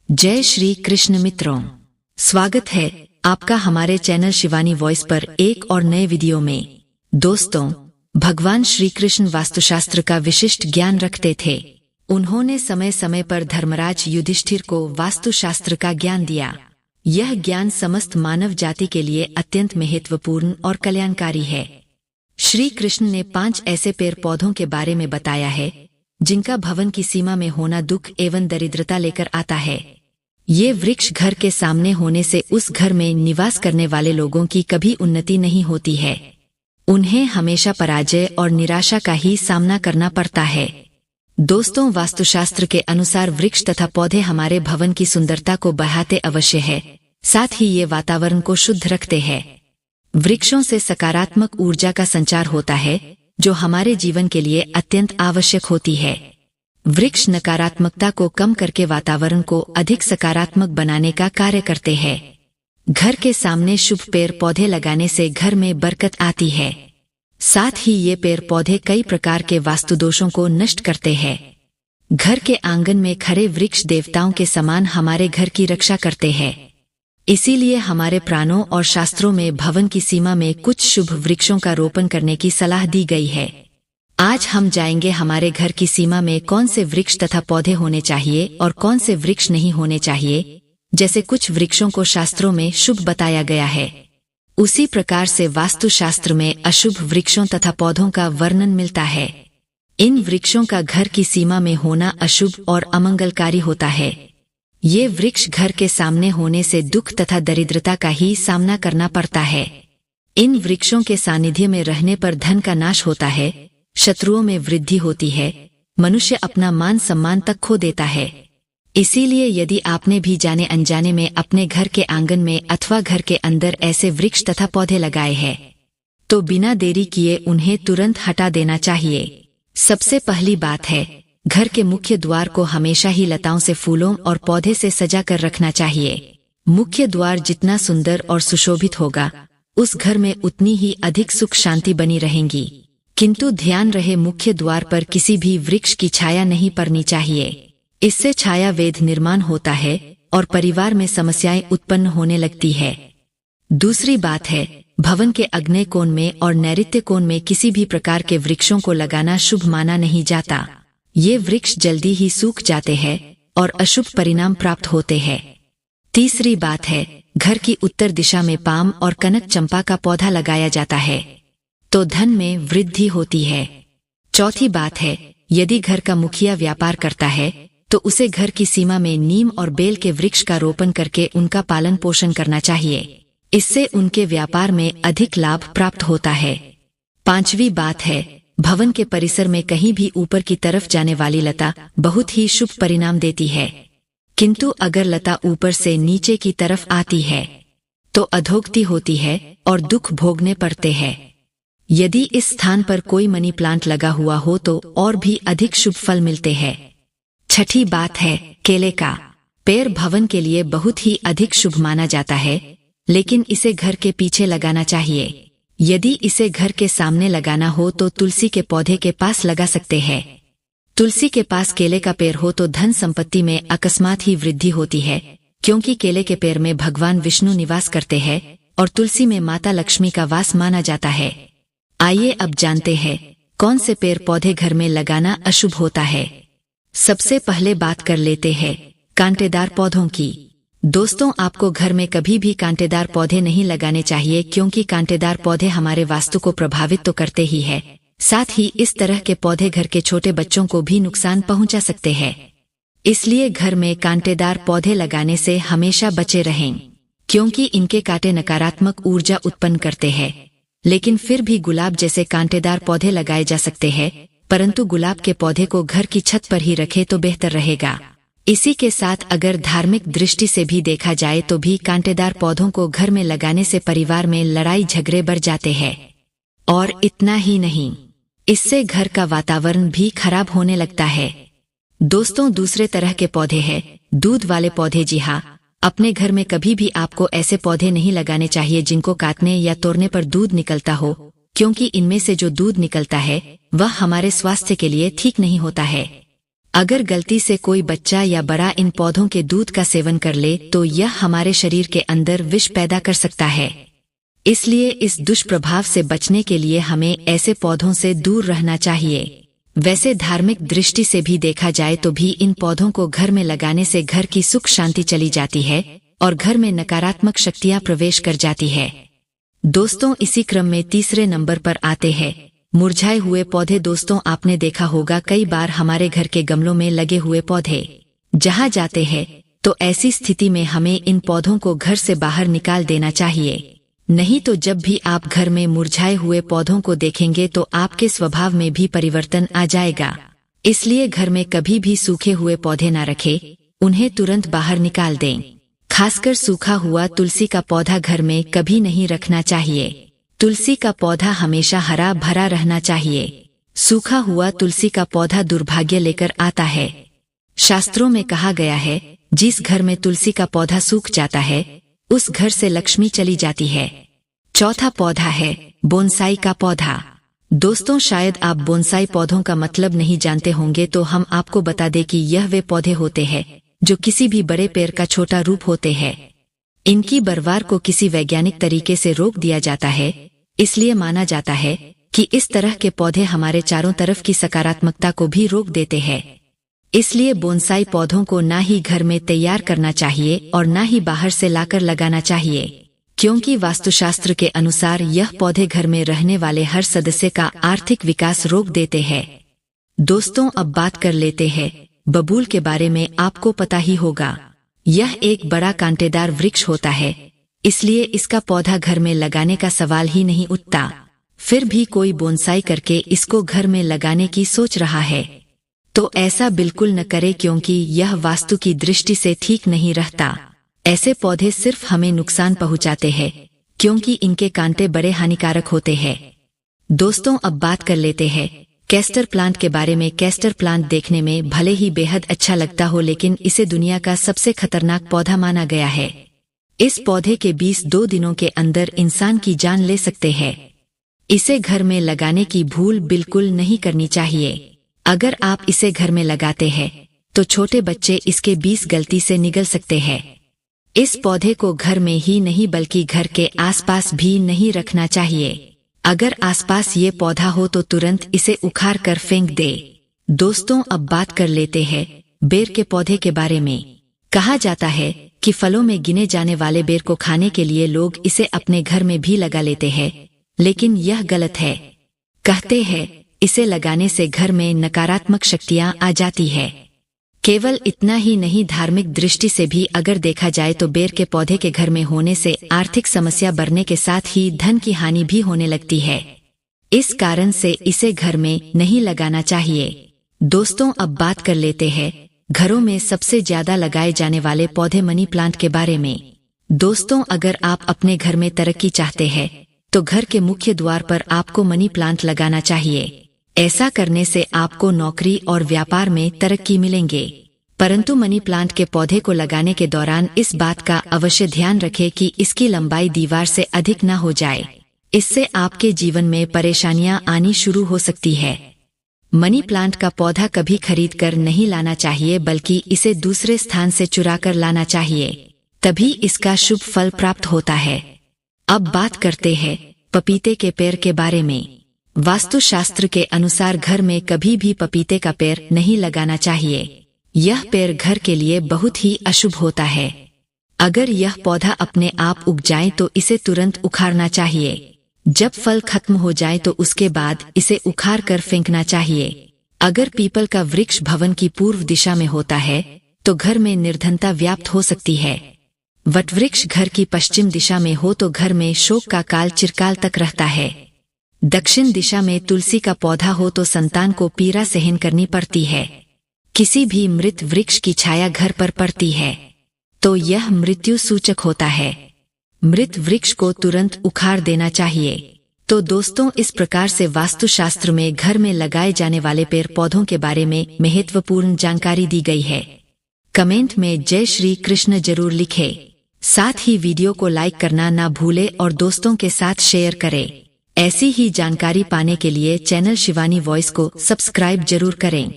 जय श्री कृष्ण मित्रों, स्वागत है आपका हमारे चैनल शिवानी वॉइस पर एक और नए वीडियो में। दोस्तों, भगवान श्री कृष्ण वास्तुशास्त्र का विशिष्ट ज्ञान रखते थे। उन्होंने समय समय पर धर्मराज युधिष्ठिर को वास्तुशास्त्र का ज्ञान दिया। यह ज्ञान समस्त मानव जाति के लिए अत्यंत महत्वपूर्ण और कल्याणकारी है। श्री कृष्ण ने 5 ऐसे पेड़ पौधों के बारे में बताया है जिनका भवन की सीमा में होना दुख एवं दरिद्रता लेकर आता है। ये वृक्ष घर के सामने होने से उस घर में निवास करने वाले लोगों की कभी उन्नति नहीं होती है। उन्हें हमेशा पराजय और निराशा का ही सामना करना पड़ता है। दोस्तों, वास्तुशास्त्र के अनुसार वृक्ष तथा पौधे हमारे भवन की सुंदरता को बढ़ाते अवश्य है, साथ ही ये वातावरण को शुद्ध रखते हैं। वृक्षों से सकारात्मक ऊर्जा का संचार होता है जो हमारे जीवन के लिए अत्यंत आवश्यक होती है। वृक्ष नकारात्मकता को कम करके वातावरण को अधिक सकारात्मक बनाने का कार्य करते हैं। घर के सामने शुभ पेड़ पौधे लगाने से घर में बरकत आती है। साथ ही ये पेड़ पौधे कई प्रकार के वास्तु दोषों को नष्ट करते हैं। घर के आंगन में खड़े वृक्ष देवताओं के समान हमारे घर की रक्षा करते हैं। इसीलिए हमारे प्राणों और शास्त्रों में भवन की सीमा में कुछ शुभ वृक्षों का रोपण करने की सलाह दी गई है। आज हम जाएंगे हमारे घर की सीमा में कौन से वृक्ष तथा पौधे होने चाहिए और कौन से वृक्ष नहीं होने चाहिए। जैसे कुछ वृक्षों को शास्त्रों में शुभ बताया गया है, उसी प्रकार से वास्तुशास्त्र में अशुभ वृक्षों तथा पौधों का वर्णन मिलता है। इन वृक्षों का घर की सीमा में होना अशुभ और अमंगलकारी होता है। ये वृक्ष घर के सामने होने से दुख तथा दरिद्रता का ही सामना करना पड़ता है। इन वृक्षों के सानिध्य में रहने पर धन का नाश होता है, शत्रुओं में वृद्धि होती है, मनुष्य अपना मान सम्मान तक खो देता है। इसीलिए यदि आपने भी जाने अनजाने में अपने घर के आंगन में अथवा घर के अंदर ऐसे वृक्ष तथा पौधे लगाए हैं, तो बिना देरी किए उन्हें तुरंत हटा देना चाहिए। सबसे पहली बात है, घर के मुख्य द्वार को हमेशा ही लताओं से, फूलों और पौधे से सजा कर रखना चाहिए। मुख्य द्वार जितना सुंदर और सुशोभित होगा, उस घर में उतनी ही अधिक सुख शांति बनी रहेंगी। किंतु ध्यान रहे, मुख्य द्वार पर किसी भी वृक्ष की छाया नहीं पड़नी चाहिए। इससे छाया वेद निर्माण होता है और परिवार में समस्याएं उत्पन्न होने लगती है। दूसरी बात है, भवन के आग्नेय कोण में और नैऋत्य कोण में किसी भी प्रकार के वृक्षों को लगाना शुभ माना नहीं जाता। ये वृक्ष जल्दी ही सूख जाते हैं और अशुभ परिणाम प्राप्त होते हैं। तीसरी बात है, घर की उत्तर दिशा में पाम और कनक चंपा का पौधा लगाया जाता है तो धन में वृद्धि होती है। चौथी बात है, यदि घर का मुखिया व्यापार करता है तो उसे घर की सीमा में नीम और बेल के वृक्ष का रोपण करके उनका पालन पोषण करना चाहिए। इससे उनके व्यापार में अधिक लाभ प्राप्त होता है। पांचवी बात है, भवन के परिसर में कहीं भी ऊपर की तरफ जाने वाली लता बहुत ही शुभ परिणाम देती है, किंतु अगर लता ऊपर से नीचे की तरफ आती है तो अधोगति होती है और दुख भोगने पड़ते हैं। यदि इस स्थान पर कोई मनी प्लांट लगा हुआ हो तो और भी अधिक शुभ फल मिलते हैं। छठी बात है, केले का पेड़ भवन के लिए बहुत ही अधिक शुभ माना जाता है, लेकिन इसे घर के पीछे लगाना चाहिए। यदि इसे घर के सामने लगाना हो तो तुलसी के पौधे के पास लगा सकते हैं। तुलसी के पास केले का पेड़ हो तो धन संपत्ति में अकस्मात ही वृद्धि होती है, क्योंकि केले के पेड़ में भगवान विष्णु निवास करते हैं और तुलसी में माता लक्ष्मी का वास माना जाता है। आइए अब जानते हैं कौन से पेड़ पौधे घर में लगाना अशुभ होता है। सबसे पहले बात कर लेते हैं कांटेदार पौधों की। दोस्तों, आपको घर में कभी भी कांटेदार पौधे नहीं लगाने चाहिए, क्योंकि कांटेदार पौधे हमारे वास्तु को प्रभावित तो करते ही है, साथ ही इस तरह के पौधे घर के छोटे बच्चों को भी नुकसान पहुंचा सकते हैं। इसलिए घर में कांटेदार पौधे लगाने से हमेशा बचे रहें, क्योंकि इनके कांटे नकारात्मक ऊर्जा उत्पन्न करते हैं। लेकिन फिर भी गुलाब जैसे कांटेदार पौधे लगाए जा सकते हैं, परंतु गुलाब के पौधे को घर की छत पर ही रखे तो बेहतर रहेगा। इसी के साथ अगर धार्मिक दृष्टि से भी देखा जाए तो भी कांटेदार पौधों को घर में लगाने से परिवार में लड़ाई झगड़े बढ़ जाते हैं। और इतना ही नहीं, इससे घर का वातावरण भी खराब होने लगता है। दोस्तों, दूसरे तरह के पौधे हैं दूध वाले पौधे। जी हाँ, अपने घर में कभी भी आपको ऐसे पौधे नहीं लगाने चाहिए जिनको काटने या तोड़ने पर दूध निकलता हो, क्योंकि इनमें से जो दूध निकलता है वह हमारे स्वास्थ्य के लिए ठीक नहीं होता है। अगर गलती से कोई बच्चा या बड़ा इन पौधों के दूध का सेवन कर ले तो यह हमारे शरीर के अंदर विष पैदा कर सकता है। इसलिए इस दुष्प्रभाव से बचने के लिए हमें ऐसे पौधों से दूर रहना चाहिए। वैसे धार्मिक दृष्टि से भी देखा जाए तो भी इन पौधों को घर में लगाने से घर की सुख शांति चली जाती है और घर में नकारात्मक शक्तियां प्रवेश कर जाती है। दोस्तों, इसी क्रम में तीसरे नंबर पर आते हैं मुरझाए हुए पौधे। दोस्तों, आपने देखा होगा कई बार हमारे घर के गमलों में लगे हुए पौधे जहां जाते हैं तो ऐसी स्थिति में हमें इन पौधों को घर से बाहर निकाल देना चाहिए। नहीं तो जब भी आप घर में मुरझाए हुए पौधों को देखेंगे तो आपके स्वभाव में भी परिवर्तन आ जाएगा। इसलिए घर में कभी भी सूखे हुए पौधे न रखें, उन्हें तुरंत बाहर निकाल दें। खासकर सूखा हुआ तुलसी का पौधा घर में कभी नहीं रखना चाहिए। तुलसी का पौधा हमेशा हरा भरा रहना चाहिए। सूखा हुआ तुलसी का पौधा दुर्भाग्य लेकर आता है। शास्त्रों में कहा गया है, जिस घर में तुलसी का पौधा सूख जाता है उस घर से लक्ष्मी चली जाती है। चौथा पौधा है बोनसाई का पौधा। दोस्तों, शायद आप बोनसाई पौधों का मतलब नहीं जानते होंगे, तो हम आपको बता दें कि यह वे पौधे होते हैं जो किसी भी बड़े पेड़ का छोटा रूप होते हैं। इनकी बरवार को किसी वैज्ञानिक तरीके से रोक दिया जाता है। इसलिए माना जाता है कि इस तरह के पौधे हमारे चारों तरफ की सकारात्मकता को भी रोक देते हैं। इसलिए बोनसाई पौधों को ना ही घर में तैयार करना चाहिए और ना ही बाहर से लाकर लगाना चाहिए, क्योंकि वास्तुशास्त्र के अनुसार यह पौधे घर में रहने वाले हर सदस्य का आर्थिक विकास रोक देते हैं। दोस्तों, अब बात कर लेते हैं बबूल के बारे में। आपको पता ही होगा, यह एक बड़ा कांटेदार वृक्ष होता है, इसलिए इसका पौधा घर में लगाने का सवाल ही नहीं उठता। फिर भी कोई बोनसाई करके इसको घर में लगाने की सोच रहा है, तो ऐसा बिल्कुल न करे, क्योंकि यह वास्तु की दृष्टि से ठीक नहीं रहता। ऐसे पौधे सिर्फ हमें नुकसान पहुंचाते हैं, क्योंकि इनके कांटे बड़े हानिकारक होते हैं। दोस्तों, अब बात कर लेते हैं कैस्टर प्लांट के बारे में। कैस्टर प्लांट देखने में भले ही बेहद अच्छा लगता हो, लेकिन इसे दुनिया का सबसे खतरनाक पौधा माना गया है। इस पौधे के बीज 2 दिनों के अंदर इंसान की जान ले सकते हैं। इसे घर में लगाने की भूल बिल्कुल नहीं करनी चाहिए। अगर आप इसे घर में लगाते हैं तो छोटे बच्चे इसके बीज गलती से निगल सकते हैं। इस पौधे को घर में ही नहीं बल्कि घर के आसपास भी नहीं रखना चाहिए। अगर आसपास ये पौधा हो तो तुरंत इसे उखाड़ कर फेंक दे। दोस्तों, अब बात कर लेते हैं बेर के पौधे के बारे में। कहा जाता है कि फलों में गिने जाने वाले बेर को खाने के लिए लोग इसे अपने घर में भी लगा लेते हैं, लेकिन यह गलत है। कहते हैं इसे लगाने से घर में नकारात्मक शक्तियां आ जाती है। केवल इतना ही नहीं, धार्मिक दृष्टि से भी अगर देखा जाए तो बेर के पौधे के घर में होने से आर्थिक समस्या बढ़ने के साथ ही धन की हानि भी होने लगती है। इस कारण से इसे घर में नहीं लगाना चाहिए। दोस्तों, अब बात कर लेते हैं घरों में सबसे ज्यादा लगाए जाने वाले पौधे मनी प्लांट के बारे में। दोस्तों, अगर आप अपने घर में तरक्की चाहते हैं तो घर के मुख्य द्वार पर आपको मनी प्लांट लगाना चाहिए। ऐसा करने से आपको नौकरी और व्यापार में तरक्की मिलेंगे। परंतु मनी प्लांट के पौधे को लगाने के दौरान इस बात का अवश्य ध्यान रखें कि इसकी लंबाई दीवार से अधिक न हो जाए। इससे आपके जीवन में परेशानियां आनी शुरू हो सकती है। मनी प्लांट का पौधा कभी खरीद कर नहीं लाना चाहिए, बल्कि इसे दूसरे स्थान से चुरा कर लाना चाहिए, तभी इसका शुभ फल प्राप्त होता है। अब बात करते हैं पपीते के पेड़ के बारे में। वास्तुशास्त्र के अनुसार घर में कभी भी पपीते का पेड़ नहीं लगाना चाहिए। यह पेड़ घर के लिए बहुत ही अशुभ होता है। अगर यह पौधा अपने आप उग जाए तो इसे तुरंत उखाड़ना चाहिए। जब फल खत्म हो जाए तो उसके बाद इसे उखाड़ कर फेंकना चाहिए। अगर पीपल का वृक्ष भवन की पूर्व दिशा में होता है तो घर में निर्धनता व्याप्त हो सकती है। वटवृक्ष घर की पश्चिम दिशा में हो तो घर में शोक का काल चिरकाल तक रहता है। दक्षिण दिशा में तुलसी का पौधा हो तो संतान को पीड़ा सहन करनी पड़ती है। किसी भी मृत वृक्ष की छाया घर पर पड़ती है तो यह मृत्यु सूचक होता है। मृत वृक्ष को तुरंत उखाड़ देना चाहिए। तो दोस्तों, इस प्रकार से वास्तुशास्त्र में घर में लगाए जाने वाले पेड़ पौधों के बारे में महत्वपूर्ण जानकारी दी गई है। कमेंट में जय श्री कृष्ण जरूर लिखें। साथ ही वीडियो को लाइक करना ना भूले और दोस्तों के साथ शेयर करें। ऐसी ही जानकारी पाने के लिए चैनल शिवानी वॉइस को सब्सक्राइब जरूर करें।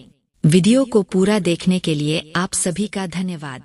वीडियो को पूरा देखने के लिए आप सभी का धन्यवाद।